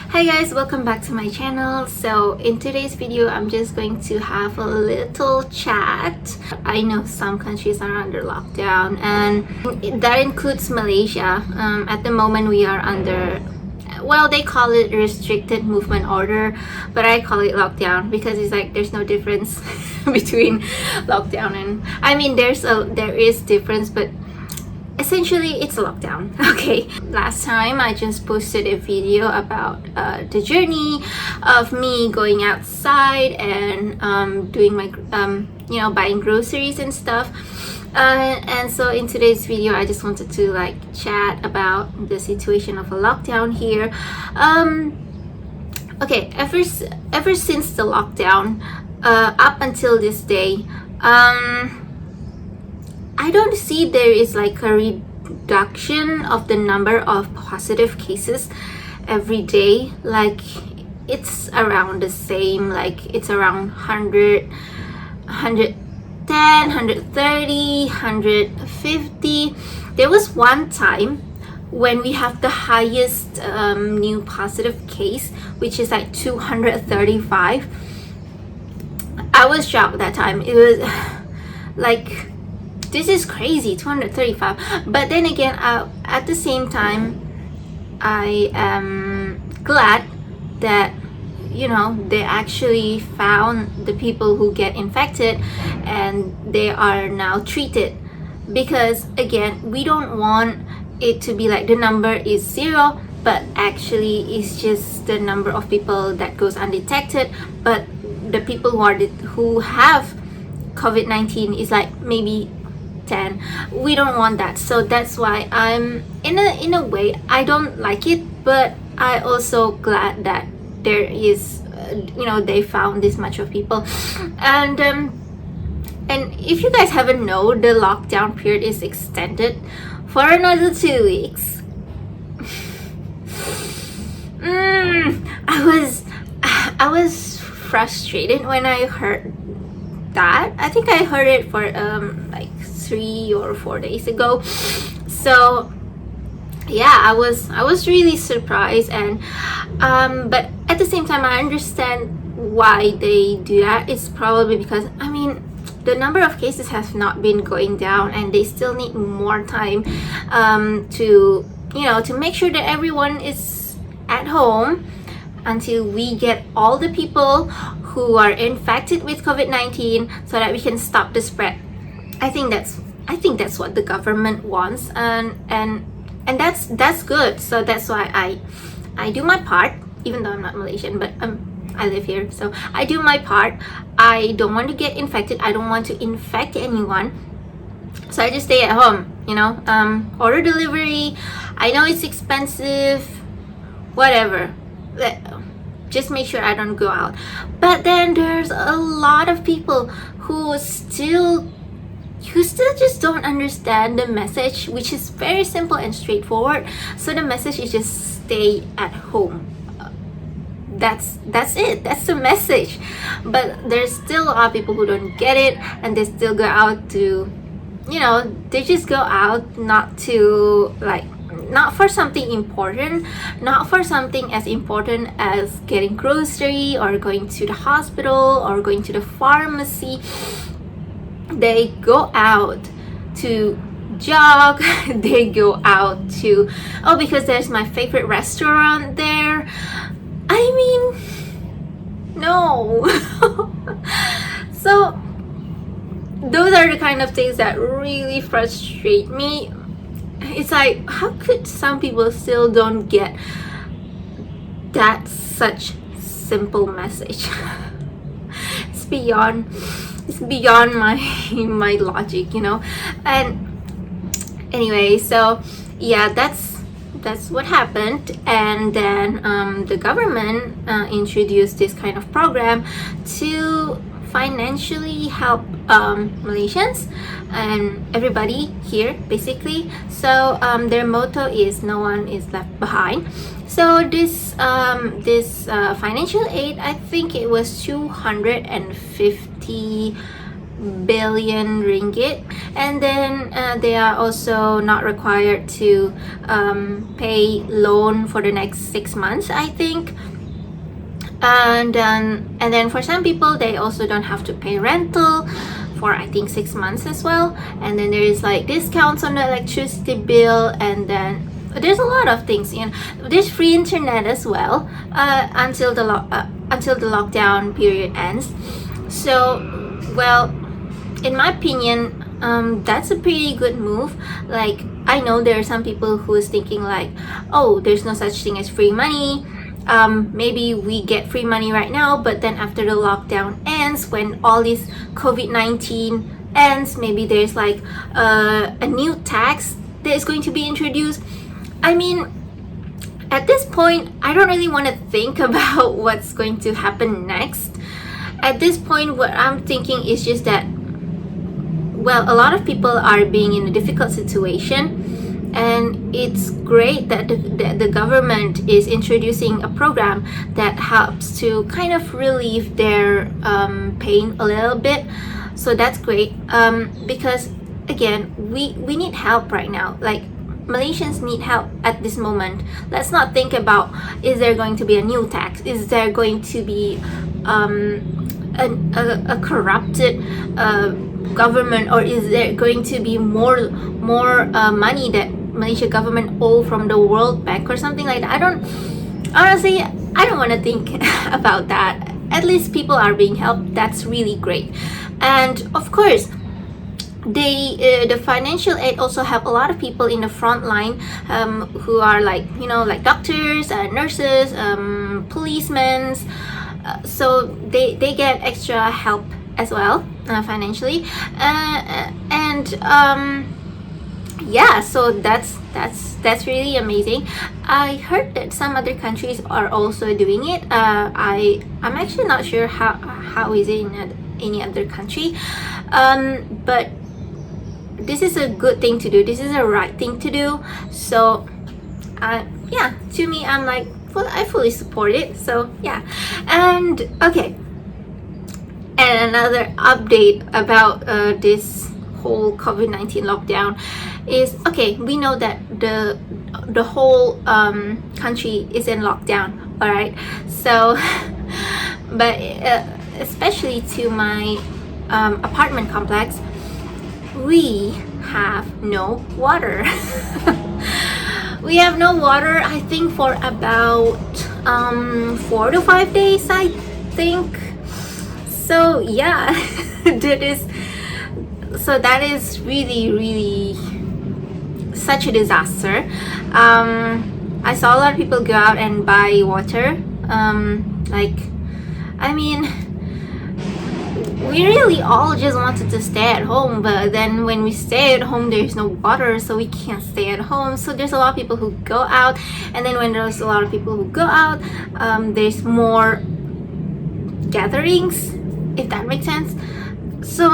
Hi guys, welcome back to my channel. So in today's video I'm just going to have a little chat. I know some countries are under lockdown and that includes Malaysia. At the moment we are under, well, they call it restricted movement order, but I call it lockdown because it's like there's no difference between lockdown and, I mean, there is difference, but essentially it's a lockdown. Okay, last time I just posted a video about the journey of me going outside and doing my buying groceries and stuff, and so in today's video I just wanted to like chat about the situation of a lockdown here. Okay, ever since the lockdown up until this day, I don't see there is like a reduction of the number of positive cases every day. Like it's around the same, like it's around 100, 110, 130, 150. There was one time when we have the highest new positive case, which is like 235. I was shocked that time. It was like, this is crazy, 235. But then again, at the same time, I am glad that they actually found the people who get infected and they are now treated, because again, we don't want it to be like the number is 0, but actually it's just the number of people that goes undetected, but the people who have COVID-19 is like maybe 10. We don't want that. So that's why I'm in a way I don't like it, but I also glad that there is they found this much of people. And if you guys haven't known, the lockdown period is extended for another 2 weeks. I was frustrated when I heard that. I think I heard it for like 3 or 4 days ago. So yeah, I was really surprised, and but at the same time I understand why they do that. It's probably because, I mean, the number of cases has not been going down and they still need more time to make sure that everyone is at home until we get all the people who are infected with COVID-19 so that we can stop the spread. I think that's what the government wants, and that's good. So that's why I do my part, even though I'm not Malaysian, but I live here, so I do my part. I don't want to get infected. I don't want to infect anyone, so I just stay at home. Order delivery. I know it's expensive, whatever. Just make sure I don't go out. But then there's a lot of people who still just don't understand the message, which is very simple and straightforward. So the message is just stay at home. That's it. That's the message. But there's still a lot of people who don't get it, and they still go out to, they just go out not for something important, not for something as important as getting grocery or going to the hospital or going to the pharmacy. They go out to jog. They go out to, because there's my favorite restaurant there. I mean, no. So those are the kind of things that really frustrate me. It's like, how could some people still don't get that such simple message? It's beyond my logic, And anyway, so yeah, that's what happened. And then the government introduced this kind of program to financially help Malaysians and everybody here, basically. So their motto is no one is left behind. So this financial aid, I think it was 250 billion ringgit, and then they are also not required to pay loan for the next 6 months, I think. And then for some people, they also don't have to pay rental for, I think, 6 months as well. And then there is like discounts on the electricity bill, and then there's a lot of things, you know. There's free internet as well until the lockdown period ends. So, well, in my opinion, that's a pretty good move. Like, I know there are some people who is thinking like, oh, there's no such thing as free money. Maybe we get free money right now, but then after the lockdown ends, when all this COVID-19 ends, maybe there's like a new tax that is going to be introduced. I mean, at this point, I don't really want to think about what's going to happen next. At this point, what I'm thinking is just that, well, a lot of people are being in a difficult situation, and it's great that the government is introducing a program that helps to kind of relieve their pain a little bit. So that's great, because again, we need help right now. Like, Malaysians need help at this moment. Let's not think about, is there going to be a new tax? Is there going to be a corrupted government, or is there going to be more money that Malaysia government owe from the World Bank or something like that? I don't want to think about that. At least people are being helped. That's really great. And of course, the financial aid also help a lot of people in the front line, who are like, you know, like doctors, nurses, policemen. So they get extra help as well, financially, and yeah, so that's really amazing. I heard that some other countries are also doing it. I'm actually not sure how is it in any other country, but this is a good thing to do. This is a right thing to do. So yeah, to me, I'm like, I fully support it. So yeah. And okay, and another update about this whole COVID-19 lockdown is, okay, we know that the whole country is in lockdown, all right? So but especially to my apartment complex, we have no water. We have no water, I think, for about 4 to 5 days, I think. So yeah, that is really such a disaster. I saw a lot of people go out and buy water. Like, I mean, we really all just wanted to stay at home, but then when we stay at home, there's no water, so we can't stay at home. So there's a lot of people who go out, and then when there's a lot of people who go out, there's more gatherings, if that makes sense. So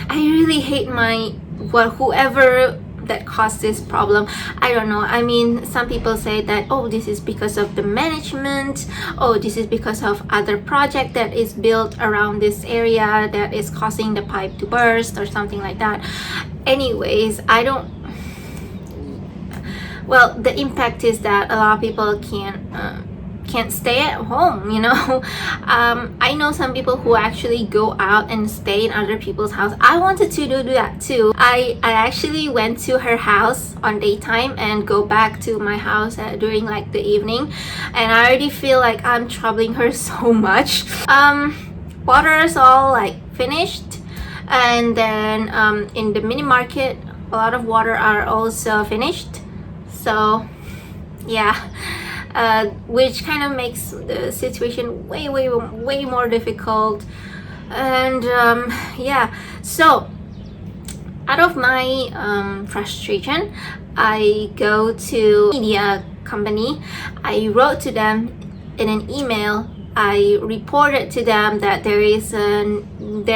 I really hate whoever that caused this problem. I don't know. I mean, some people say that, oh, this is because of the management, oh, this is because of other project that is built around this area that is causing the pipe to burst or something like that. Anyways, well, the impact is that a lot of people can't stay at home, you know. I know some people who actually go out and stay in other people's house. I wanted to do that too. I actually went to her house on daytime and go back to my house during like the evening, and I already feel like I'm troubling her so much. Water is all like finished, and then in the mini market, a lot of water are also finished. So yeah. Which kind of makes the situation way more difficult. And yeah, so out of my frustration, I go to media company. I wrote to them in an email. I reported to them that there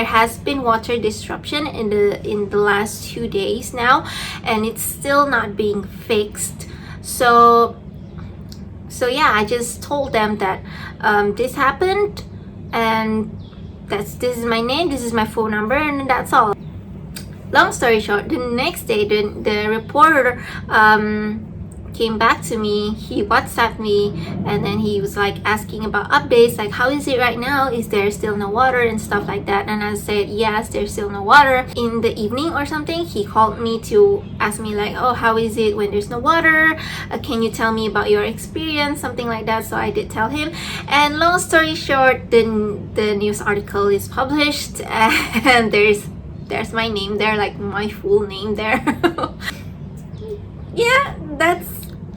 has been water disruption in the last 2 days now, and it's still not being fixed. So yeah, I just told them that this happened, and this is my name, this is my phone number, and that's all. Long story short, the next day the reporter came back to me. He WhatsApped me, and then he was like asking about updates, like how is it right now, is there still no water and stuff like that. And I said yes, there's still no water. In the evening or something, he called me to ask me like, oh, how is it when there's no water, can you tell me about your experience, something like that. So I did tell him, and long story short, the news article is published, and there's my name there, like my full name there. Yeah,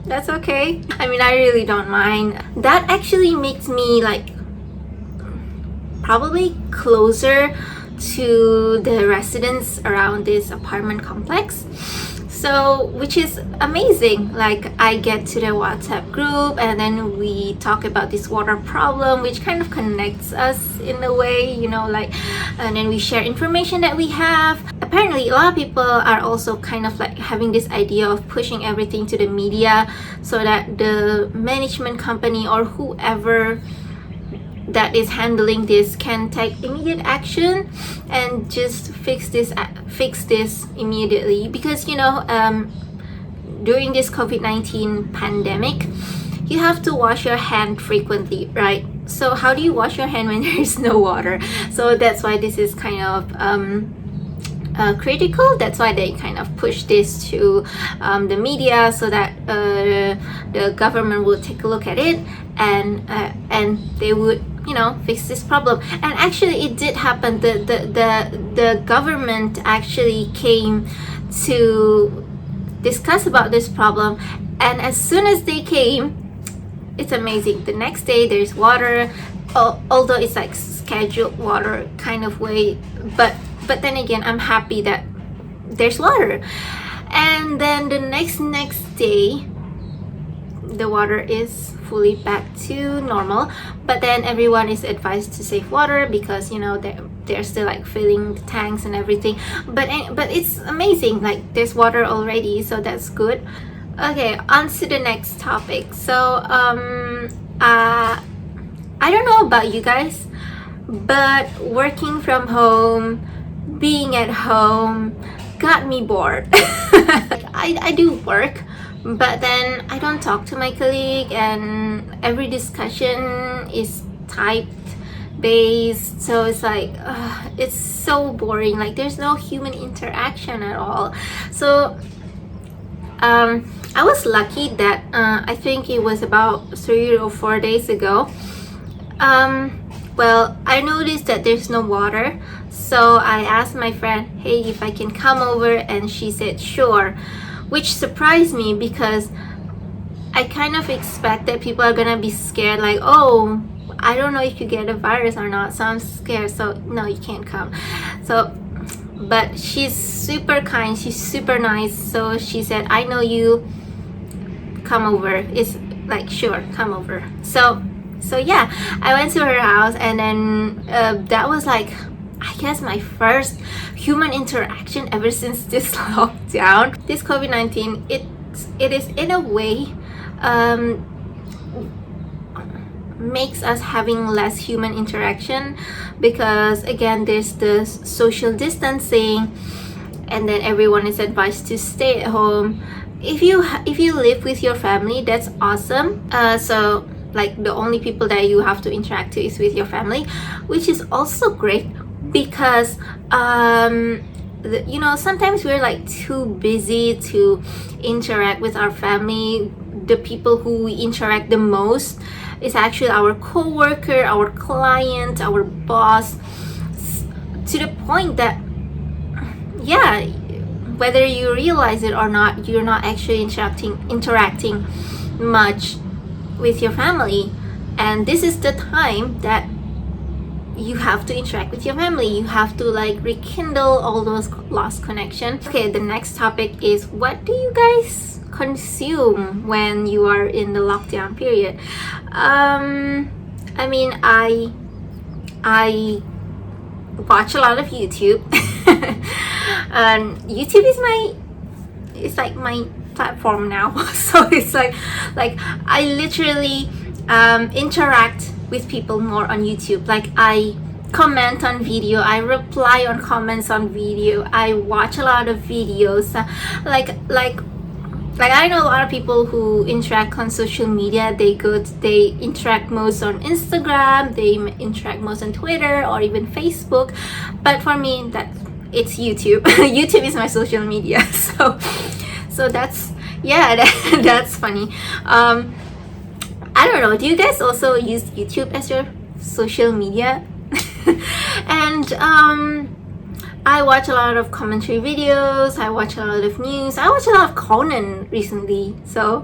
that's okay. I mean, I really don't mind. That actually makes me like probably closer to the residents around this apartment complex, so which is amazing. Like I get to the WhatsApp group, and then we talk about this water problem, which kind of connects us in a way, you know, like, and then we share information that we have. Apparently a lot of people are also kind of like having this idea of pushing everything to the media so that the management company or whoever that is handling this can take immediate action and just fix this immediately. Because you know, during this COVID-19 pandemic, you have to wash your hand frequently, right? So how do you wash your hand when there is no water? So that's why this is kind of critical. That's why they kind of push this to the media, so that the government will take a look at it, and they would, you know, fix this problem. And actually it did happen. The government actually came to discuss about this problem, and as soon as they came, it's amazing. The next day there's water, although it's like scheduled water kind of way, but then again, I'm happy that there's water. And then the next day, the water is fully back to normal, but then everyone is advised to save water because, you know, they're still like filling the tanks and everything. But it's amazing, like there's water already, so that's good. Okay, on to the next topic. So I don't know about you guys, but working from home, being at home got me bored. I do work, but then I don't talk to my colleague, and every discussion is typed based, so it's like it's so boring. Like there's no human interaction at all. So I was lucky that I think it was about 3 or 4 days ago, well, I noticed that there's no water, so I asked my friend, hey, if I can come over, and she said sure, which surprised me because I kind of expect that people are gonna be scared, like, oh, I don't know if you get a virus or not, so I'm scared, so no, you can't come. So but she's super kind, she's super nice, so she said, I know you, come over. It's like, sure, come over. So yeah, I went to her house, and then that was like, I guess my first human interaction ever since this lockdown. This COVID-19, it is in a way makes us having less human interaction, because again, there's the social distancing, and then everyone is advised to stay at home. If you live with your family, that's awesome. So like the only people that you have to interact to is with your family, which is also great, because you know, sometimes we're like too busy to interact with our family. The people who we interact the most is actually our co-worker, our client, our boss, to the point that, yeah, whether you realize it or not, you're not actually interacting much with your family. And this is the time that you have to interact with your family. You have to like rekindle all those lost connections. Okay, the next topic is, what do you guys consume when you are in the lockdown period? I mean, I watch a lot of YouTube. And YouTube is like my platform now. So it's like I literally interact with people more on YouTube. Like I comment on video, I reply on comments on video, I watch a lot of videos. Like I know a lot of people who interact on social media. They interact most on Instagram, they interact most on Twitter or even Facebook. But for me, it's YouTube. YouTube is my social media. So that's, yeah, that's funny. I don't know. Do you guys also use YouTube as your social media? And I watch a lot of commentary videos, I watch a lot of news, I watch a lot of Conan recently, so,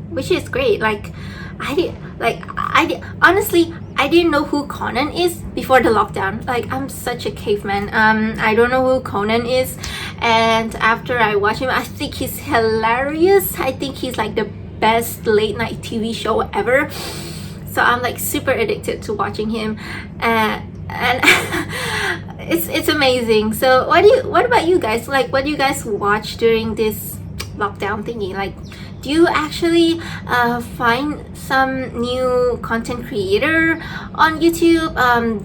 which is great. Like honestly, I didn't know who Conan is before the lockdown. Like, I'm such a caveman. I don't know who Conan is, and after I watch him, I think he's hilarious. I think he's like the best late night TV show ever. So I'm like super addicted to watching him, and it's amazing. So what about you guys? Like, what do you guys watch during this lockdown thingy? Like, do you actually find some new content creator on YouTube?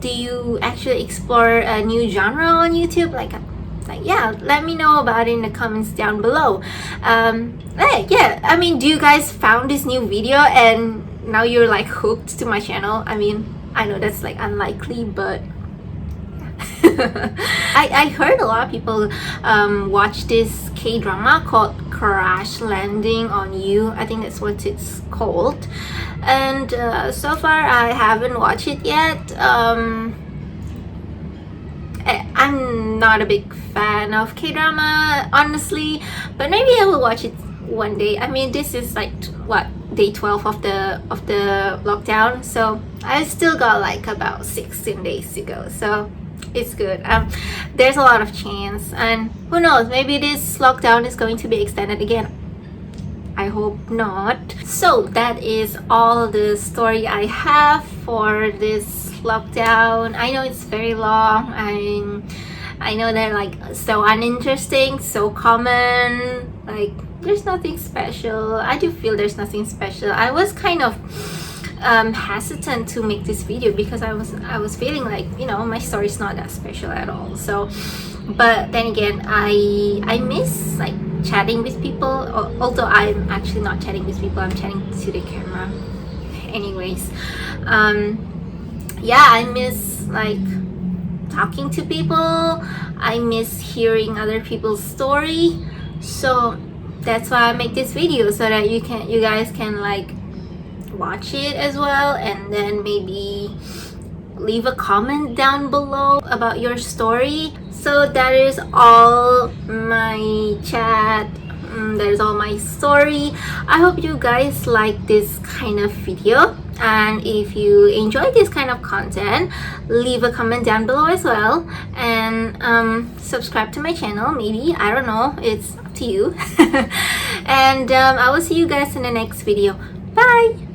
Do you actually explore a new genre on YouTube? Like yeah, let me know about it in the comments down below. Yeah, I mean, do you guys found this new video and now you're like hooked to my channel? I mean, I know that's like unlikely, but I heard a lot of people watch this K-drama called Crash Landing on You. I think that's what it's called. And so far I haven't watched it yet. I'm not a big fan of K-drama, honestly, but maybe I will watch it one day. I mean, this is like what, day 12 of the lockdown, so I still got like about 16 days to go, so it's good. There's a lot of chance, and who knows, maybe this lockdown is going to be extended again. I hope not. So that is all the story I have for this lockdown. I know it's very long. I know they're like so uninteresting, so common, like there's nothing special. I do feel there's nothing special. I was kind of hesitant to make this video because I was feeling like, you know, my story's not that special at all. So, but then again, I miss like chatting with people, although I'm actually not chatting with people, I'm chatting to the camera anyways. Yeah, I miss like talking to people. I miss hearing other people's story. So that's why I make this video, so that you guys can like watch it as well, and then maybe leave a comment down below about your story. So that is all my chat. That is all my story. I hope you guys like this kind of video, and if you enjoy this kind of content, leave a comment down below as well, and subscribe to my channel, maybe, I don't know, it's up to you. And I will see you guys in the next video. Bye.